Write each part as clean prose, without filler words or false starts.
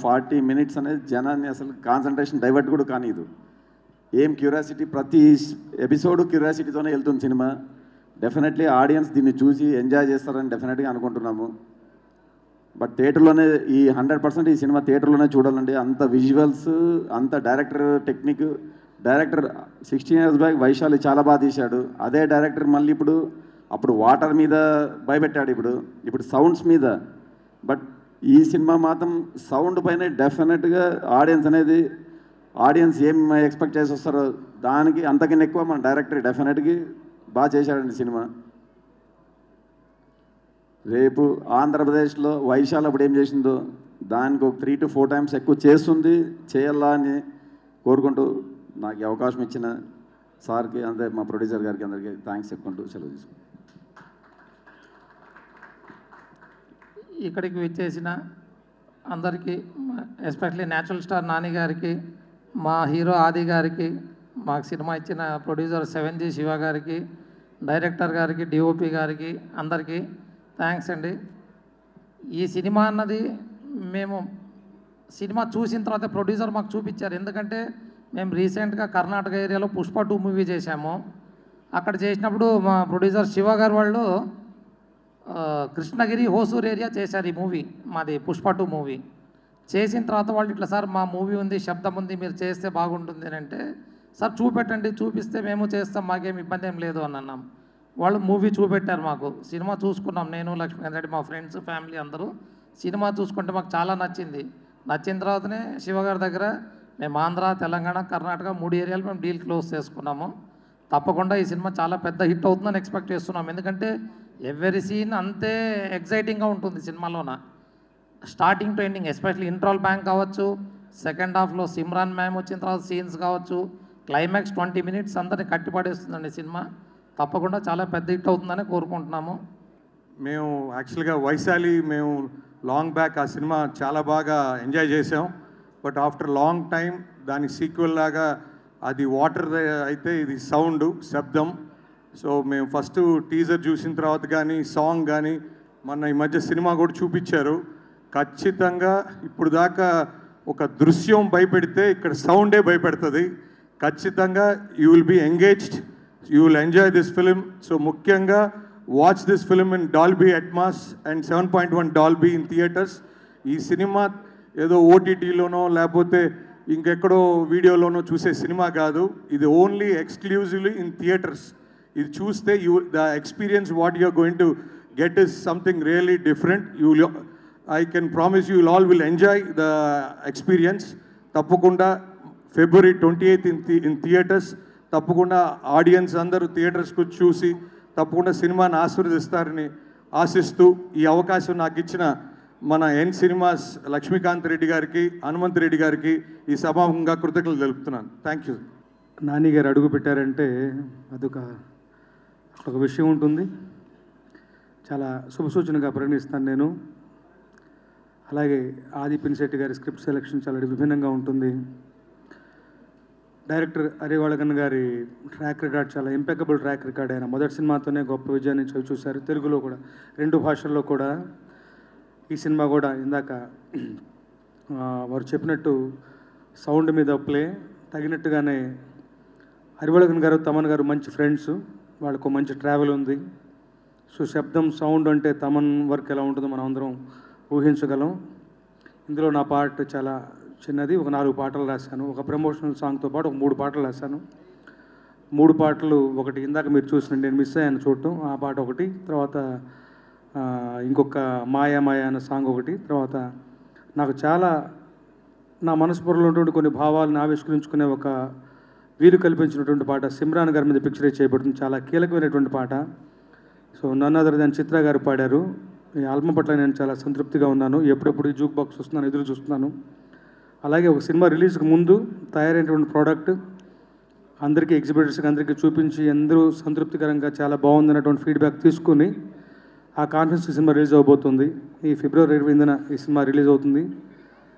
40 minutes అనేది జనాన్ని అసలు కాన్సన్ట్రేషన్ డైవర్ట్ కూడా కానిదు. ఏం క్యూరియాసిటీ, ప్రతి ఎపిసోడ్ క్యూరియాసిటీతోనే వెళ్తుంది సినిమా. డెఫినెట్లీ ఆడియన్స్ దీన్ని చూసి ఎంజాయ్ చేస్తారని డెఫినెట్గా అనుకుంటున్నాము. బట్ థియేటర్లోనే 100% ఈ సినిమా థియేటర్లోనే చూడాలండి. అంత విజువల్స్, అంత director technique. Director 16 years back Vaishali చాలా బాగా తీశాడు. అదే డైరెక్టర్ మళ్ళీ అప్పుడు వాటర్ మీద భయపెట్టాడు, ఇప్పుడు సౌండ్స్ మీద. బట్ ఈ సినిమా మాత్రం సౌండ్ పైన డెఫినెట్గా ఆడియన్స్ ఏం ఎక్స్పెక్ట్ చేసి వస్తారో దానికి అంతకన్నా ఎక్కువ మన డైరెక్టర్ డెఫినెట్గా బాగా చేశాడండి సినిమా. రేపు ఆంధ్రప్రదేశ్లో వైశాలి అప్పుడు ఏం చేసిందో దానికి ఒక 3 to 4 times ఎక్కువ చేస్తుంది, చేయాలా అని కోరుకుంటూ నాకు ఈ అవకాశం ఇచ్చిన సార్కి, అంతే మా ప్రొడ్యూసర్ గారికి అందరికీ థ్యాంక్స్ చెప్పుకుంటూ సెలవు తీసుకుంటాం. ఇక్కడికి విచ్చేసిన అందరికీ, ఎస్పెషల్లీ న్యాచురల్ స్టార్ నాని గారికి, మా హీరో ఆది గారికి, మాకు సినిమా ఇచ్చిన ప్రొడ్యూసర్ 7G శివ గారికి, డైరెక్టర్ గారికి, డిఓపి గారికి అందరికీ థ్యాంక్స్ అండి. ఈ సినిమా అన్నది మేము సినిమా చూసిన తర్వాత ప్రొడ్యూసర్ మాకు చూపించారు. ఎందుకంటే మేము రీసెంట్గా కర్ణాటక ఏరియాలో పుష్ప 2 మూవీ చేశాము. అక్కడ చేసినప్పుడు మా ప్రొడ్యూసర్ శివ గారు వాళ్ళు కృష్ణగిరి, హోసూర్ ఏరియా చేశారు ఈ మూవీ, మాది పుష్ప 2 మూవీ. చేసిన తర్వాత వాళ్ళు ఇట్లా, సార్ మా మూవీ ఉంది, శబ్దం ఉంది, మీరు చేస్తే బాగుంటుంది అని అంటే, సార్ చూపెట్టండి, చూపిస్తే మేము చేస్తాం, మాకేం ఇబ్బంది ఏం లేదు అని అన్నాం. వాళ్ళు మూవీ చూపెట్టారు మాకు. సినిమా చూసుకున్నాం, నేను, లక్ష్మీకాంత్ రెడ్డి, మా ఫ్రెండ్స్, ఫ్యామిలీ అందరూ. సినిమా చూసుకుంటే మాకు చాలా నచ్చింది. నచ్చిన తర్వాతనే శివగారి దగ్గర మేము ఆంధ్ర, తెలంగాణ, కర్ణాటక 3 ఏరియాలు మేము డీల్ క్లోజ్ చేసుకున్నాము. తప్పకుండా ఈ సినిమా చాలా పెద్ద హిట్ అవుతుందని ఎక్స్పెక్ట్ చేస్తున్నాం. ఎందుకంటే ఎవ్రీ సీన్ అంతే ఎగ్జైటింగ్గా ఉంటుంది సినిమాలోన, starting to ending. Especially interval bang కావచ్చు, సెకండ్ హాఫ్లో సిమ్రాన్ మ్యామ్ వచ్చిన తర్వాత సీన్స్ కావచ్చు, క్లైమాక్స్ 20 minutes అందరినీ కట్టిపడేస్తుందండి సినిమా. తప్పకుండా చాలా పెద్ద హిట్ అవుతుందని కోరుకుంటున్నాము. మేము యాక్చువల్గా వైశాలి మేము లాంగ్ బ్యాక్ ఆ సినిమా చాలా బాగా ఎంజాయ్ చేసాం. బట్ ఆఫ్టర్ లాంగ్ టైం దాని సీక్వెల్ లాగా అది వాటర్ అయితే ఇది సౌండ్, శబ్దం. సో మేము ఫస్ట్ టీజర్ చూసిన తర్వాత కానీ, సాంగ్ కానీ, మొన్న ఈ మధ్య సినిమా కూడా చూపించారు. ఖచ్చితంగా ఇప్పుడు దాకా ఒక దృశ్యం భయపెడితే ఇక్కడ సౌండే భయపెడుతుంది. ఖచ్చితంగా you will be engaged, you will enjoy this film. So ముఖ్యంగా watch this film in Dolby Atmos and 7.1 Dolby in theatres. ఈ సినిమా ఏదో ఓటీటీలోనో లేకపోతే ఇంకెక్కడో వీడియోలోనో చూసే సినిమా కాదు, ఇది ఓన్లీ ఎక్స్క్లూజివ్లీ ఇన్ థియేటర్స్. ఇది చూస్తే the experience what you're going to get is something really different. I can promise you all will enjoy the experience. తప్పకుండా February 28th ఇన్ థియేటర్స్. తప్పకుండా ఆడియన్స్ అందరూ థియేటర్స్కు చూసి తప్పకుండా సినిమాని ఆశీర్వదిస్తారని ఆశిస్తూ ఈ అవకాశం నాకు ఇచ్చిన మన ఎన్ సినిమాస్ లక్ష్మీకాంత్ రెడ్డి గారికి, హనుమంత్ రెడ్డి గారికి ఈ సభాముఖంగా కృతజ్ఞతలు తెలుపుతున్నాను. Thank you. నాని గారు అడుగు పెట్టారంటే ఒక విషయం ఉంటుంది, చాలా శుభసూచనగా పరిగణిస్తాను నేను. అలాగే ఆది పినిశెట్టి గారి స్క్రిప్ట్ సెలెక్షన్ చాలా విభిన్నంగా ఉంటుంది. డైరెక్టర్ అరివాళగన్ గారి ట్రాక్ రికార్డ్ చాలా ఇంపెకబుల్ ట్రాక్ రికార్డ్. ఆయన మొదటి సినిమాతోనే గొప్ప విజయాన్ని చూశారు, తెలుగులో కూడా 2 భాషల్లో కూడా. ఈ సినిమా కూడా ఇందాక వారు చెప్పినట్టు సౌండ్ మీద ప్లే తగినట్టుగానే అరివాళగన్ గారు, తమన్ గారు మంచి ఫ్రెండ్స్, వాళ్ళకు మంచి ట్రావెల్ ఉంది. సో శబ్దం, సౌండ్ అంటే తమన్ వర్క్ ఎలా ఉంటుందో మనం అందరం ఊహించగలం. ఇందులో నా పార్ట్ చాలా చిన్నది, ఒక 4 పాటలు రాశాను. ఒక ప్రమోషనల్ సాంగ్తో పాటు ఒక 3 పాటలు రాశాను. 3 పాటలు, ఒకటి ఇందాక మీరు చూసిన నేను మిస్ అయ్యాను చూడటం, ఆ పాట ఒకటి, తర్వాత ఇంకొక మాయా మాయా అన్న సాంగ్ ఒకటి, తర్వాత నాకు చాలా నా మనస్ఫూర్తిలో ఉన్నటువంటి కొన్ని భావాలను ఆవిష్కరించుకునే ఒక వీలు కల్పించినటువంటి పాట సిమ్రాన్ గారి మీద పిక్చరైజ్ చేయబడుతుంది, చాలా కీలకమైనటువంటి పాట. సో నన్ను అదర్ దాని చిత్ర గారు పాడారు. ఈ ఆల్బమ్ పట్ల నేను చాలా సంతృప్తిగా ఉన్నాను. ఎప్పుడెప్పుడు ఈ జూక్ బాక్స్ వస్తున్నాను, ఎదురు చూస్తున్నాను. అలాగే ఒక సినిమా రిలీజ్కి ముందు తయారైనటువంటి ప్రోడక్ట్ అందరికీ, ఎగ్జిబిటర్స్కి అందరికీ చూపించి అందరూ సంతృప్తికరంగా చాలా బాగుందన్నటువంటి ఫీడ్బ్యాక్ తీసుకుని ఆ కాన్ఫరెన్స్కి సినిమా రిలీజ్ అవబోతుంది. ఈ February 28న ఈ సినిమా రిలీజ్ అవుతుంది.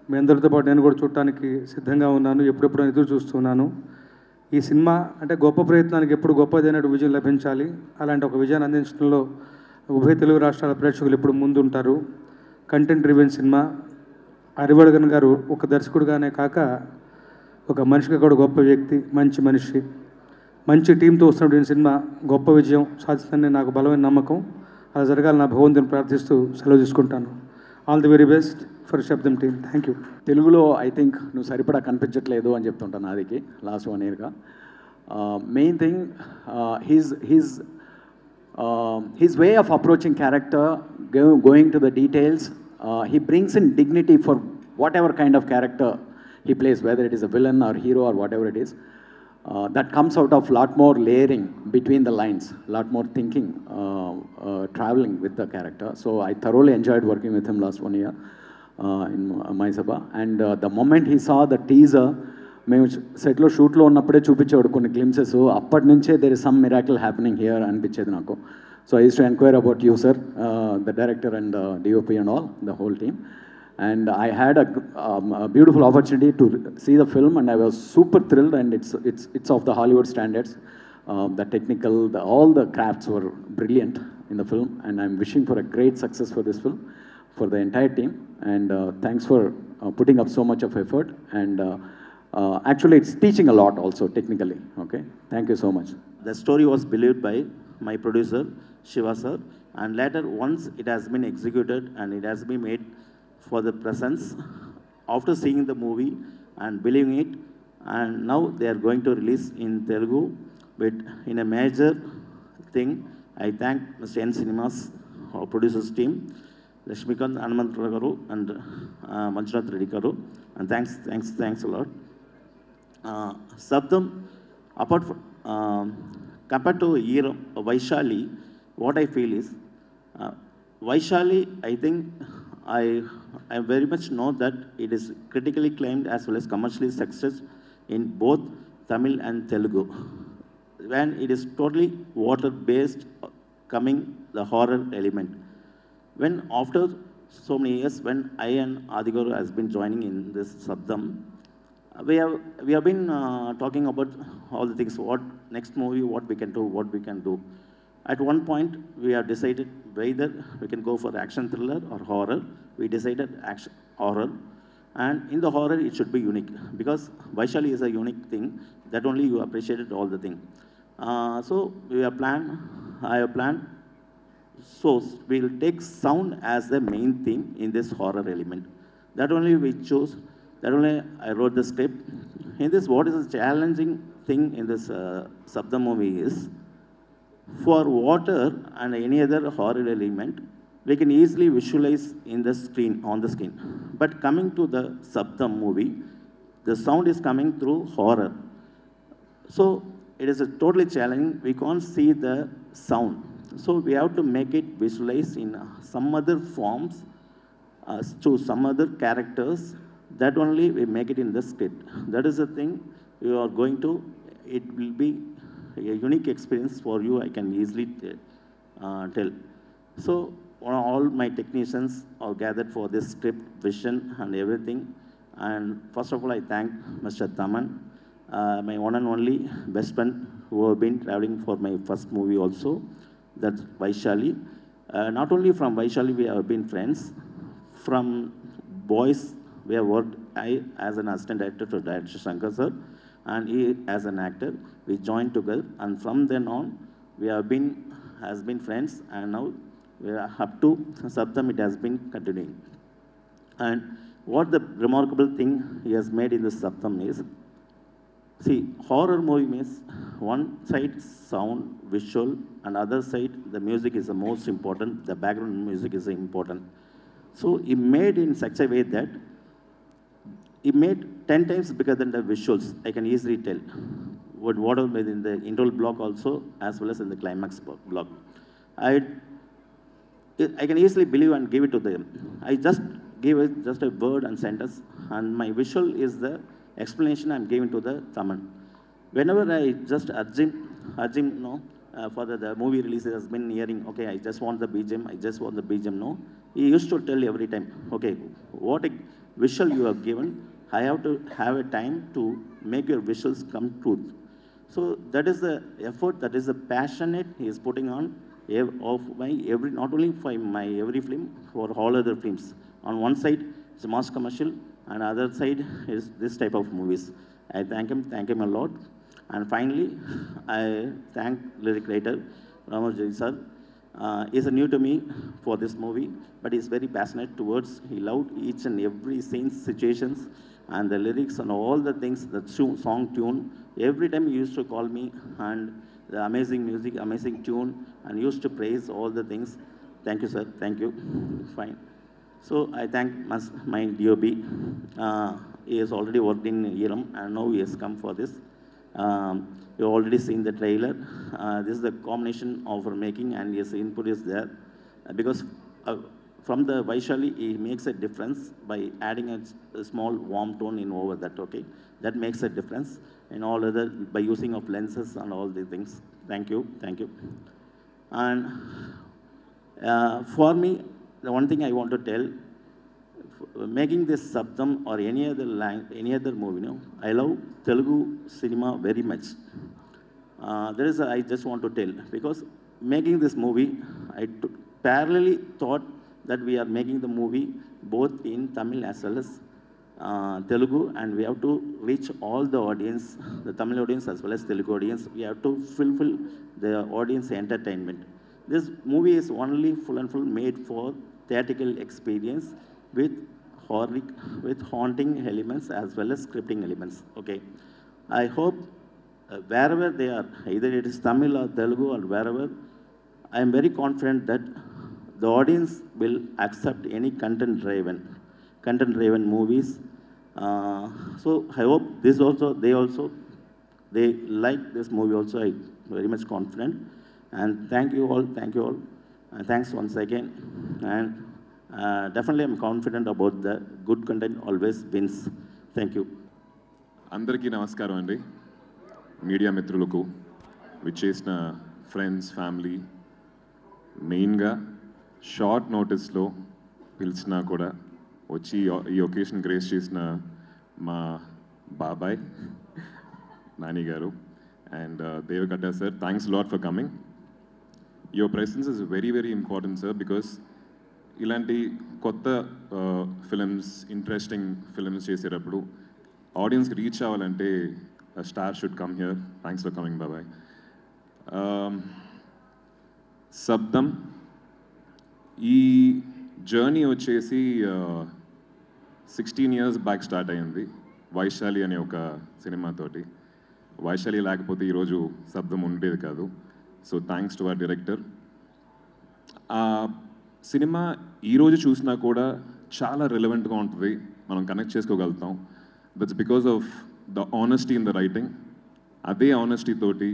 మీ అందరితో పాటు నేను కూడా చూడటానికి సిద్ధంగా ఉన్నాను, ఎప్పుడెప్పుడు ఎదురు చూస్తున్నాను. ఈ సినిమా అంటే గొప్ప ప్రయత్నానికి ఎప్పుడు గొప్పదైన విజయం లభించాలి. అలాంటి ఒక విజయాన్ని అందించడంలో ఉభయ తెలుగు రాష్ట్రాల ప్రేక్షకులు ఎప్పుడు ముందుంటారు. కంటెంట్ డ్రివెన్ సినిమా, హరివర్ధన్ గారు ఒక దర్శకుడిగానే కాక ఒక మనిషిగా కూడా గొప్ప వ్యక్తి, మంచి మనిషి, మంచి టీంతో వస్తున్నటువంటి సినిమా గొప్ప విజయం సాధిస్తుందని నాకు బలమైన నమ్మకం. అలా జరగాలని నా భగవంతుని ప్రార్థిస్తూ సెలవు తీసుకుంటాను. All the very best for Sabdham team. Thank you. తెలుగులో ఐ థింక్ నువ్వు సరిపడా కనిపించట్లేదు అని చెప్తుంటాను నాదికి లాస్ట్ 1 yearగా. Main thing his way of approaching character, going to the details, he brings in dignity for whatever kind of character he plays, whether it is a villain or hero or whatever it is. That comes out of lot more layering between the lines, lot more thinking, traveling with the character. So I thoroughly enjoyed working with him last 1 year in Maisaba. And the moment he saw the teaser, మేము సెట్లో షూట్లో ఉన్నప్పుడే చూపించేవాడు కొన్ని glimpses. అప్పటి నుంచే there is some miracle happening here అనిపించేది నాకు. So I use to enquire about you sir, the director and DOP and all, the whole team. And I had a beautiful opportunity to see the film, and I was super thrilled. And it's of the Hollywood standards. The technical, all the crafts were brilliant in the film, and I'm wishing for a great success for this film, for the entire team. And thanks for putting up so much of effort. And actually, it's teaching a lot also technically. Okay, thank you so much. The story was believed by my producer Shiva sir, and later once it has been executed and it has been made for the presence, after seeing the movie and believing it, and now they are going to release in Telugu with in a major thing. I thank Mr. N Cinemas, our producers team, Lakshmikant Hanumantra garu and Manjunath Reddy garu, and thanks a lot. Sabdam, apart from compared to year Vaishali, what I feel is Vaishali, I think I very much know that it is critically acclaimed as well as commercially success in both Tamil and Telugu. When it is totally water-based, coming the horror element. When after so many years, when I and Adiguru has been joining in this Sabdam, we have been talking about all the things, what next movie, what we can do. At one point, we have decided whether we can go for action thriller or horror. We decided action horror, and in the horror it should be unique, because Vaishali is a unique thing that only you appreciated all the thing. So I have planned. So we'll take sound as the main theme in this horror element. That only we chose. That only I wrote the script. In this, what is the challenging thing in this Sabdam movie is, for water and any other horror element, we can easily visualize in the screen, on the screen. But coming to the Sabdam movie, the sound is coming through horror. So it is a totally challenging. We can't see the sound. So we have to make it visualize in some other forms, to some other characters. That only we make it in the script. That is the thing you are going to, it will be a unique experience for you, I can easily tell. So all my technicians are gathered for this script, vision and everything. And first of all, I thank Mr. Taman, my one and only best friend, who have been traveling for my first movie also, that's Vaishali. Not only from Vaishali we have been friends, from boys we have worked, I as an assistant director to Director Shankar sir, and he as an actor, we joined together, and from then on we have been friends, and now we are up to Sabdam, it has been continuing. And what the remarkable thing he has made in the Sabdam is, see, horror movie means one side sound, visual, and other side the music is the most important, the background music is important. So he made in such a way that he made 10 times bigger than the visuals, I can easily tell. Whatever made in the intro block also, as well as in the climax block. I can easily believe and give it to them. I just give it just a word and sentence, and my visual is the explanation I'm giving to the Taman. Whenever I just urge him, no, for the movie release has been nearing, okay, I just want the BGM, no. He used to tell every time, okay, what a visual you have given, I have to have a time to make your visuals come truth. So that is the effort, that is the passionate he is putting on of my every, not only for my every film, for all other films. On one side, it's a mass commercial, and other side is this type of movies. I thank him a lot. And finally, I thank lyric writer Ramaj Jai sir. He's new to me for this movie, but he's very passionate towards, he loved each and every scene, situations, and the lyrics and all the things, the song tune. Every time he used to call me, and the amazing music, amazing tune, and used to praise all the things. Thank you, sir. Thank you. Fine. So I thank my DOP. He has already worked in Iram, and now he has come for this. You already seen the trailer. This is the combination of our making, and his input is there. Because from the Vaishali, he makes a difference by adding a small warm tone in over that, okay? That makes a difference in all other, by using of lenses and all the things. Thank you. And for me, the one thing I want to tell, making this Sabdam or any other movie, I love Telugu cinema very much. I just want to tell, because making this movie, I parallelly thought that we are making the movie both in Tamil as well as Telugu, and we have to reach all the audience, the Tamil audience as well as Telugu audience. We have to fulfill the audience entertainment. This movie is only full and full made for theatrical experience with haunting elements as well as scripting elements. Okay, I hope wherever they are, either it is Tamil or Telugu or wherever, I am very confident that the audience will accept any content-driven movies. So I hope this also, they like this movie also. I very much confident. And thank you all. Thanks once again. And definitely I'm confident about the good content always wins. Thank you. అందరికీ నమస్కారం అండి. Media మిత్రులకు, విచ్చేసిన friends, family, మెయిన్గా short నోటీస్లో పిలిచినా కూడా వచ్చి ఈ ఒకేషన్ గ్రేస్ చేసిన మా బాబాయ్ నాని గారు and Deva Katta sir, thanks lot for coming. Your presence is very very important sir, because ఇలాంటి కొత్త ఫిలిమ్స్, ఇంట్రెస్టింగ్ ఫిలిమ్స్ చేసేటప్పుడు ఆడియన్స్కి రీచ్ అవ్వాలంటే star should come here. Thanks for coming బాబాయ్. శబ్దం ఈ జర్నీ వచ్చేసి 16 years బ్యాక్ స్టార్ట్ అయింది వైశాలి అనే ఒక సినిమాతోటి. వైశాలి లేకపోతే ఈరోజు శబ్దం ఉండేది కాదు. So thanks to our director. ఆ సినిమా ఈరోజు చూసినా కూడా చాలా రిలవెంట్గా ఉంటుంది, మనం కనెక్ట్ చేసుకోగలుగుతాం. That's because of the honesty in the writing. అదే ఆనెస్టీ తోటి,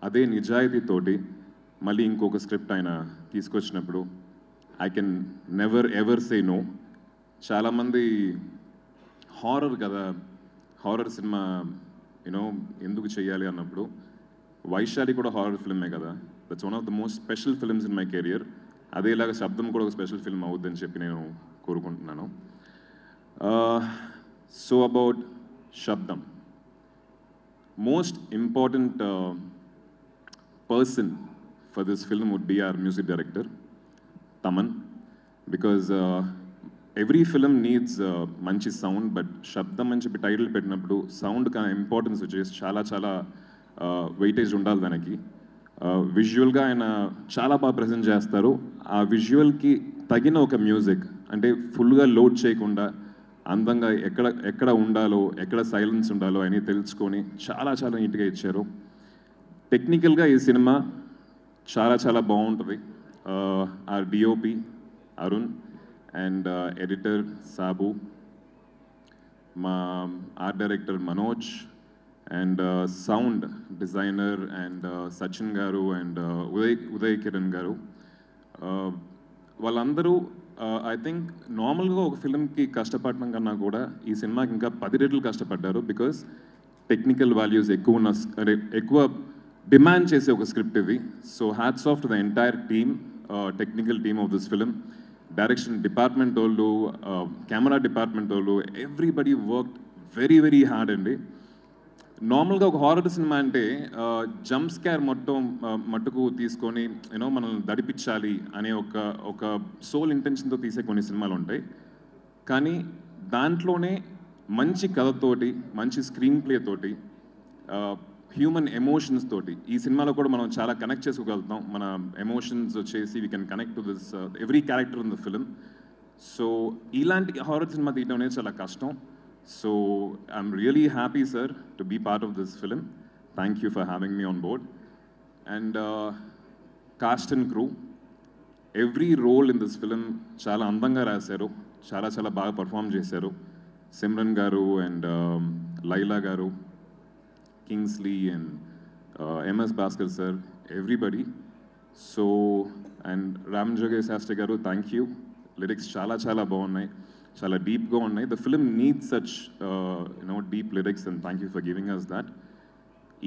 అదే నిజాయితీతోటి మళ్ళీ ఇంకొక స్క్రిప్ట్ ఆయన తీసుకొచ్చినప్పుడు I can never ever say no. చాలామంది హారర్ కదా, హారర్ సినిమా యూనో ఎందుకు చేయాలి అన్నప్పుడు, వైశాలి కూడా హారర్ ఫిల్మే కదా. That's one of the most special films in my career. అదేలాగా శబ్దం కూడా ఒక స్పెషల్ ఫిల్మ్ అవుద్దని చెప్పి నేను కోరుకుంటున్నాను. సో అబౌట్ శబ్దం, most important person for this film would be our music director, Taman, because every film needs manchi sound, but Shabdam అని చెప్పి టైటిల్ పెట్టినప్పుడు సౌండ్ కా ఇంపార్టెన్స్ వచ్చేసి చాలా వెయిటేజ్ ఉండాలి దానికి. విజువల్గా ఆయన చాలా బాగా ప్రజెంట్ చేస్తారు. ఆ విజువల్కి తగిన ఒక మ్యూజిక్, అంటే ఫుల్గా లోడ్ చేయకుండా అందంగా ఎక్కడ ఉండాలో, ఎక్కడ సైలెన్స్ ఉండాలో అని తెలుసుకొని చాలా నీట్గా ఇచ్చారు. టెక్నికల్గా ఈ సినిమా చాలా బాగుంటుంది. ఆ DOP Arun and editor Sabu, మా art director Manoj and sound designer and Sachin గారు అండ్ ఉదయ్ కిరణ్ గారు, వాళ్ళందరూ ఐ థింక్ నార్మల్గా ఒక ఫిల్మ్కి కష్టపడడం కన్నా కూడా ఈ సినిమాకి ఇంకా 10 రెట్లు కష్టపడ్డారు. బికాస్ టెక్నికల్ వాల్యూస్ ఎక్కువ డిమాండ్ చేసే ఒక స్క్రిప్ట్ ఇది. So hats off to the entire team, technical team of this film, direction department వాళ్ళు, కెమెరా డిపార్ట్మెంట్ వాళ్ళు, ఎవ్రీబడి వర్క్ వెరీ హార్డ్ అండి. నార్మల్గా ఒక హారర్ సినిమా అంటే జంప్ స్కేర్ మట్టుకు తీసుకొని మనల్ని దడిపించాలి అనే ఒక సోల్ ఇంటెన్షన్తో తీసే కొన్ని సినిమాలు ఉంటాయి. కానీ దాంట్లోనే మంచి కథతోటి, మంచి స్క్రీన్ ప్లే తోటి, హ్యూమన్ ఎమోషన్స్ తోటి ఈ సినిమాలో కూడా మనం చాలా కనెక్ట్ చేసుకోగలుగుతాం. మన ఎమోషన్స్ వచ్చేసి we can connect to this every character in the film. So ఇలాంటి హారర్ సినిమా తీయడం అనేది చాలా కష్టం. So I'm really happy sir to be part of this film. Thank you for having me on board. And cast and crew, every role in this film చాలా అందంగా రాశారు, చాలా చాలా బాగా పర్ఫామ్ చేశారు. సిమ్రన్ గారు and Laila garu, Kingsley and MS Bhaskar sir, everybody. So and Ram జోగేష్ Shastri garu, thank you. Lyrics చాలా చాలా బాగున్నాయి, చాలా డీప్గా ఉన్నాయి. The film needs such deep lyrics and thank you for giving us that.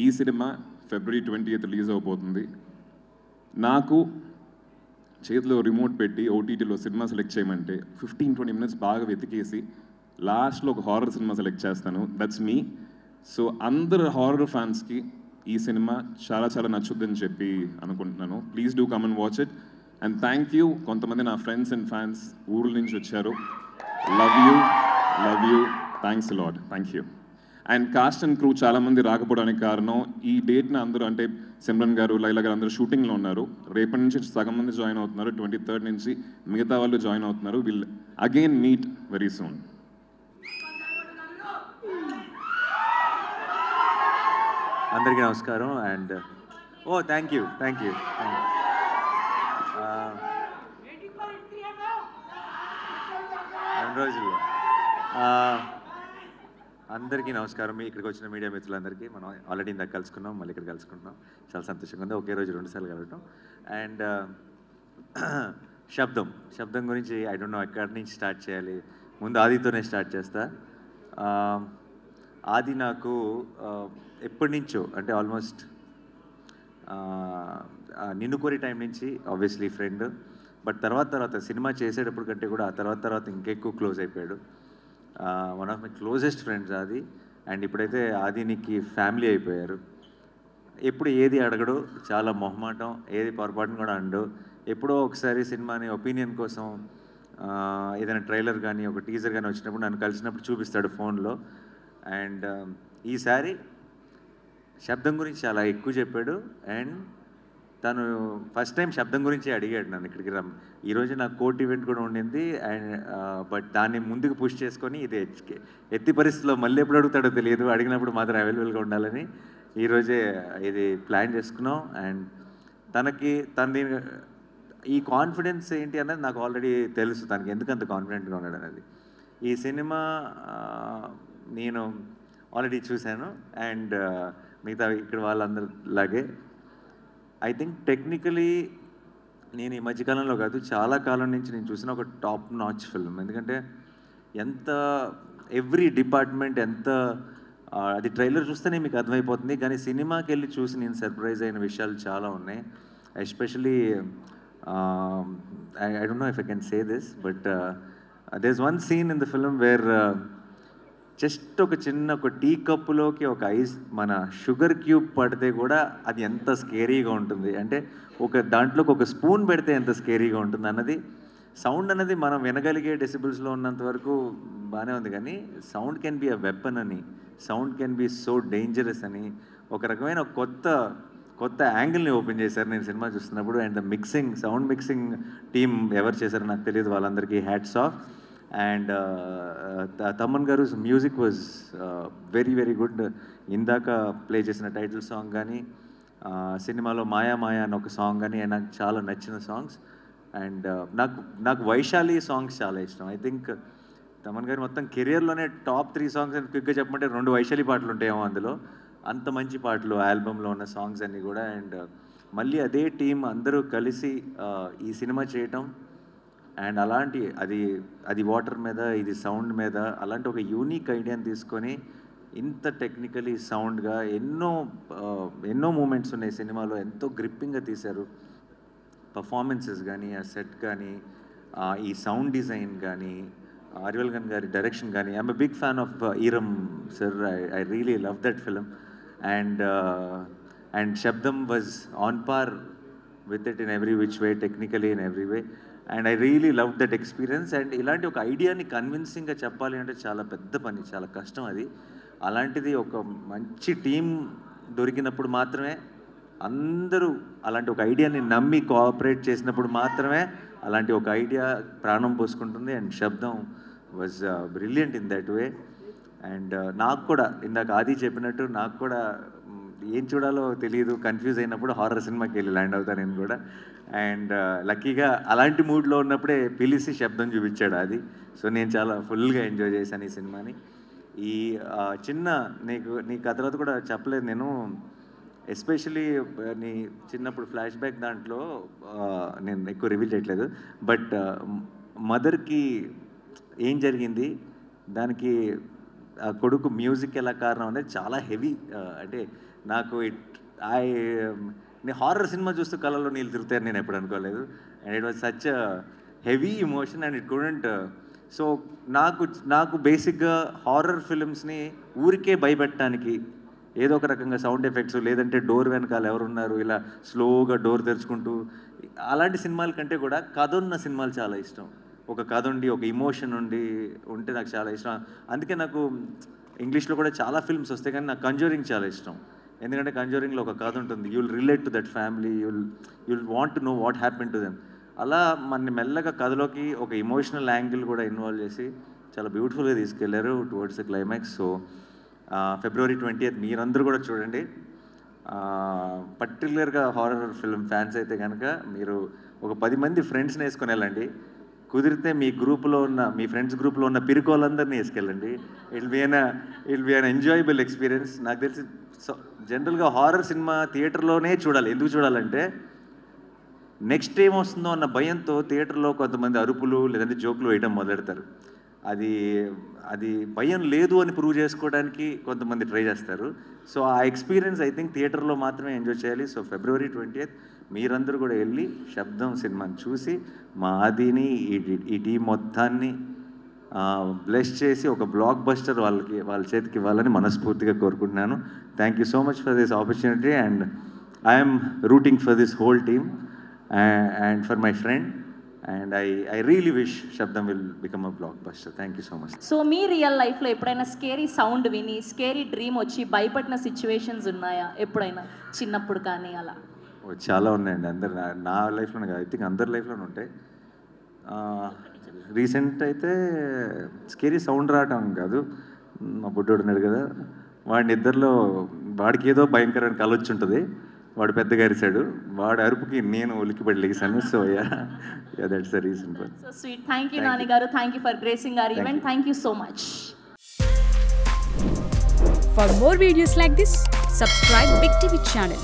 ఈ సినిమా February 20th రిలీజ్ అవబోతుంది. నాకు చేతిలో రిమోట్ పెట్టి ఓటీటీలో సినిమా సెలెక్ట్ చేయమంటే 15-20 minutes బాగా వెతికేసి లాస్ట్లో ఒక హారర్ సినిమా సెలెక్ట్ చేస్తాను. That's me. సో అందరు హారర్ ఫ్యాన్స్కి ఈ సినిమా చాలా చాలా నచ్చుద్దని చెప్పి అనుకుంటున్నాను. Please do come and watch it. And thank you, కొంతమంది నా ఫ్రెండ్స్ అండ్ ఫ్యాన్స్ ఊర్ల నుంచి వచ్చారు. Love you, thanks lot, thank you. And cast and crew చాలామంది రాకపోవడానికి కారణం ఈ డేట్న అందరూ, అంటే సిమ్రన్ గారు, లైలా గారు అందరూ షూటింగ్లో ఉన్నారు. రేపటి నుంచి సగం మంది జాయిన్ అవుతున్నారు, 23rd నుంచి మిగతా వాళ్ళు జాయిన్ అవుతున్నారు. Will again meet very soon. అందరికీ నమస్కారం. అండ్ థ్యాంక్ యూ 2 రోజుల్లో అందరికీ నమస్కారం. ఇక్కడికి వచ్చిన మీడియా మిత్రులందరికీ మనం ఆల్రెడీ ఇందాక కలుసుకున్నాం, మళ్ళీ ఇక్కడ కలుసుకుంటున్నాం. చాలా సంతోషంగా ఉంది, ఒకే రోజు 2 సార్లు కలవటం. అండ్ శబ్దం గురించి ఐ డోంట్ నో ఎక్కడి నుంచి స్టార్ట్ చేయాలి. ముందు ఆదితోనే స్టార్ట్ చేస్తా. ఆది నాకు ఎప్పటి నుంచో, అంటే ఆల్మోస్ట్ నిన్ను కోరి టైం నుంచి ఆబ్వియస్లీ ఫ్రెండ్. బట్ తర్వాత సినిమా చేసేటప్పుడు కంటే కూడా ఆ తర్వాత ఇంకెక్కువ క్లోజ్ అయిపోయాడు. One of my closest friends ఆది. అండ్ ఇప్పుడైతే ఆదినికి ఫ్యామిలీ అయిపోయారు. ఎప్పుడు ఏది అడగడు, చాలా మొహమాటం, ఏది పొరపాటును కూడా అండు. ఎప్పుడో ఒకసారి సినిమాని ఒపీనియన్ కోసం ఏదైనా ట్రైలర్ కానీ ఒక టీజర్ కానీ వచ్చినప్పుడు నన్ను కలిసినప్పుడు చూపిస్తాడు ఫోన్లో. అండ్ ఈసారి శబ్దం గురించి చాలా ఎక్కువ చెప్పాడు. అండ్ తను ఫస్ట్ టైం శబ్దం గురించి అడిగాడు నన్ను ఇక్కడికి ఈరోజు నాకు కోర్ట్ ఈవెంట్ కూడా ఉండింది. అండ్ బట్ దాన్ని ముందుకు పుష్ చేసుకొని ఇది ఎత్తి పరిస్థితిలో మళ్ళీ ఎప్పుడు అడుగుతాడో తెలియదు, అడిగినప్పుడు మాత్రం అవైలబుల్గా ఉండాలని ఈరోజే ఇది ప్లాన్ చేసుకున్నాం. అండ్ తనది ఈ కాన్ఫిడెన్స్ ఏంటి అన్నది నాకు ఆల్రెడీ తెలుసు, తనకి ఎందుకంత కాన్ఫిడెంట్గా ఉన్నాడు అనేది. ఈ సినిమా నేను ఆల్రెడీ చూశాను. అండ్ మిగతా ఇక్కడ వాళ్ళందరిలాగే ఐ థింక్ టెక్నికలీ నేను ఈ మధ్యకాలంలో కాదు, చాలా కాలం నుంచి నేను చూసిన ఒక టాప్ నాచ్ ఫిల్మ్. ఎందుకంటే ఎంత ఎవ్రీ డిపార్ట్మెంట్ ఎంత అది ట్రైలర్ చూస్తేనే మీకు అర్థమైపోతుంది. కానీ సినిమాకి వెళ్ళి చూసి నేను సర్ప్రైజ్ అయిన విషయాలు చాలా ఉన్నాయి. Especially I don't know if I can say this, but there is one scene in the film where just ఒక టీ కప్పులోకి ఒక మన షుగర్ క్యూబ్ పడితే కూడా అది ఎంత స్కేరీగా ఉంటుంది, అంటే దాంట్లోకి ఒక స్పూన్ పెడితే ఎంత స్కేరీగా ఉంటుంది అన్నది. సౌండ్ అనేది మనం వినగలిగే డెసిబుల్స్లో ఉన్నంత వరకు బాగానే ఉంది, కానీ sound can be a weapon అని, sound can be so dangerous అని ఒక రకమైన కొత్త యాంగిల్ని ఓపెన్ చేశారు నేను సినిమా చూస్తున్నప్పుడు. అండ్ సౌండ్ మిక్సింగ్ టీమ్ ఎవరు చేశారో నాకు తెలియదు, వాళ్ళందరికీ హ్యాట్స్ ఆఫ్. అండ్ తమన్ గారు music was very very good. ఇందాక ప్లే చేసిన టైటిల్ సాంగ్ కానీ, సినిమాలో మాయా మాయా అని ఒక సాంగ్ కానీ నాకు చాలా నచ్చిన సాంగ్స్. అండ్ నాకు వైశాలి సాంగ్స్ చాలా ఇష్టం. ఐ థింక్ తమన్ గారు మొత్తం కెరియర్లోనే టాప్ 3 సాంగ్స్ అని క్విక్గా చెప్పమంటే 2 వైశాలి పాటలు ఉంటాయేమో అందులో. అంత మంచి పాటలు ఆల్బంలో ఉన్న సాంగ్స్ అన్నీ కూడా. అండ్ మళ్ళీ అదే టీం అందరూ కలిసి ఈ సినిమా చేయటం, అండ్ అలాంటి అది వాటర్ మీద, ఇది సౌండ్ మీద, అలాంటి ఒక యూనిక్ ఐడియాని తీసుకొని ఇంత టెక్నికలీ సౌండ్గా ఎన్నో మూమెంట్స్ ఉన్నాయి సినిమాలో, ఎంతో గ్రిప్పింగ్గా తీశారు. పర్ఫార్మెన్సెస్ కానీ, ఆ సెట్ కానీ, ఈ సౌండ్ డిజైన్ కానీ, ఆర్యవల్గన్ గారి డైరెక్షన్ కానీ. I'm a big fan of Eeram sir. I really love that film. And Sabdham was on par with it in every which way, technically in every way. And I really love that experience. And ఇలాంటి ఒక ఐడియాని కన్విన్సింగ్గా చెప్పాలి అంటే చాలా పెద్ద పని, చాలా కష్టం అది. అలాంటిది ఒక మంచి టీం దొరికినప్పుడు మాత్రమే, అందరూ అలాంటి ఒక ఐడియాని నమ్మి కోఆపరేట్ చేసినప్పుడు మాత్రమే అలాంటి ఒక ఐడియా ప్రాణం పోసుకుంటుంది. And Sabdham was brilliant in that way. And నాకు కూడా ఇందాక ఆది చెప్పినట్టు నాకు కూడా ఏం చూడాలో తెలియదు, కన్ఫ్యూజ్ అయినప్పుడు హారర్ సినిమాకి వెళ్ళి ల్యాండ్ అవుతాను నేను కూడా. అండ్ లక్కీగా అలాంటి మూడ్లో ఉన్నప్పుడే పిలిచి శబ్దం చూపించాడు అది. సో నేను చాలా ఫుల్గా ఎంజాయ్ చేశాను ఈ సినిమాని. ఈ చిన్న నీకు ఆ తర్వాత కూడా చెప్పలేదు నేను, ఎస్పెషలీ నీ చిన్నప్పుడు ఫ్లాష్ బ్యాక్ దాంట్లో నేను ఎక్కువ రివీల్ చేయట్లేదు, బట్ మదర్కి ఏం జరిగింది, దానికి ఆ కొడుకు మ్యూజిక్ ఎలా కారణం అనేది చాలా హెవీ. అంటే నాకు నేను హారర్ సినిమా చూస్తూ కళ్ళలో నీళ్ళు తిరుగుతాయని నేను ఎప్పుడు అనుకోలేదు. And it was such heavy emotion and it couldn't. So నాకు బేసిక్గా హారర్ ఫిల్మ్స్ని ఊరికే భయపెట్టడానికి ఏదో ఒక రకంగా సౌండ్ ఎఫెక్ట్స్, లేదంటే డోర్ వెనకాల ఎవరున్నారు ఇలా స్లోగా డోర్ తెరుచుకుంటూ, అలాంటి సినిమాల కంటే కూడా కథ ఉన్న సినిమాలు చాలా ఇష్టం. ఒక కథ ఉండి ఒక ఇమోషన్ ఉంటే నాకు చాలా ఇష్టం. అందుకే నాకు ఇంగ్లీష్లో కూడా చాలా ఫిల్మ్స్ వస్తాయి, కానీ నాకు కంజూరింగ్ చాలా ఇష్టం. ఎందుకంటే కంజూరింగ్లో ఒక కథ ఉంటుంది, you'll relate to that family, you'll want to know what happen to them. అలా మన మెల్లగా కథలోకి ఒక ఇమోషనల్ యాంగిల్ కూడా ఇన్వాల్వ్ చేసి చాలా బ్యూటిఫుల్గా తీసుకెళ్లారు towards the climax. So February 20th మీరందరూ కూడా చూడండి. పర్టికులర్గా హారర్ ఫిల్మ్ ఫ్యాన్స్ అయితే కనుక మీరు ఒక 10 మంది ఫ్రెండ్స్ని వేసుకొని వెళ్ళండి. కుదిరితే మీ గ్రూప్లో ఉన్న మీ ఫ్రెండ్స్ గ్రూప్లో ఉన్న పిరుకోళ్ళందరినీ వేసుకెళ్ళండి. It will be an enjoyable experience. నాకు తెలిసి జనరల్గా హారర్ సినిమా థియేటర్లోనే చూడాలి. ఎందుకు చూడాలంటే నెక్స్ట్ ఏం వస్తుందో అన్న భయంతో థియేటర్లో కొంతమంది అరుపులు లేదంటే జోకులు వేయడం మొదలెడతారు. అది భయం లేదు అని ప్రూవ్ చేసుకోవడానికి కొంతమంది ట్రై చేస్తారు. సో ఆ ఎక్స్పీరియన్స్ ఐ థింక్ థియేటర్లో మాత్రమే ఎంజాయ్ చేయాలి. సో February 20th మీరందరూ కూడా వెళ్ళి శబ్దం సినిమాని చూసి మా ఆదిని ఈ టీం మొత్తాన్ని బ్లెస్ చేసి ఒక బ్లాక్ బస్టర్ వాళ్ళ చేతికి ఇవ్వాలని మనస్ఫూర్తిగా కోరుకుంటున్నాను. Thank you so much for this opportunity and I'm rooting for this whole team and for my friend. And I really wish Shabdam will become a blockbuster. Thank you so much. So me real లైఫ్లో ఎప్పుడైనా scary sound విని scary dream వచ్చి భయపడిన situations ఉన్నాయా ఎప్పుడైనా, చిన్నప్పుడు కానీ అలా? చాలా ఉన్నాయండి. అందరు నా లైఫ్లోనే కాదు, ఐ థింక్ అందరి లైఫ్లోనే ఉంటాయి. రీసెంట్ అయితే స్కేరీ సౌండ్ రావటం కాదు, మా బుడ్డోడు ఉన్నాడు కదా, వాడికి ఏదో భయంకరమైన కళ వచ్చి ఉంటుంది, వాడు పెద్దగా అరిశాడు, వాడు అరుపుకి నేను ఉలికిపడి లేసాను. So that's the reason. So sweet. Thank you Nani garu. Thank you for gracing our event. Thank you so much. For more videos like this, subscribe Big TV channel.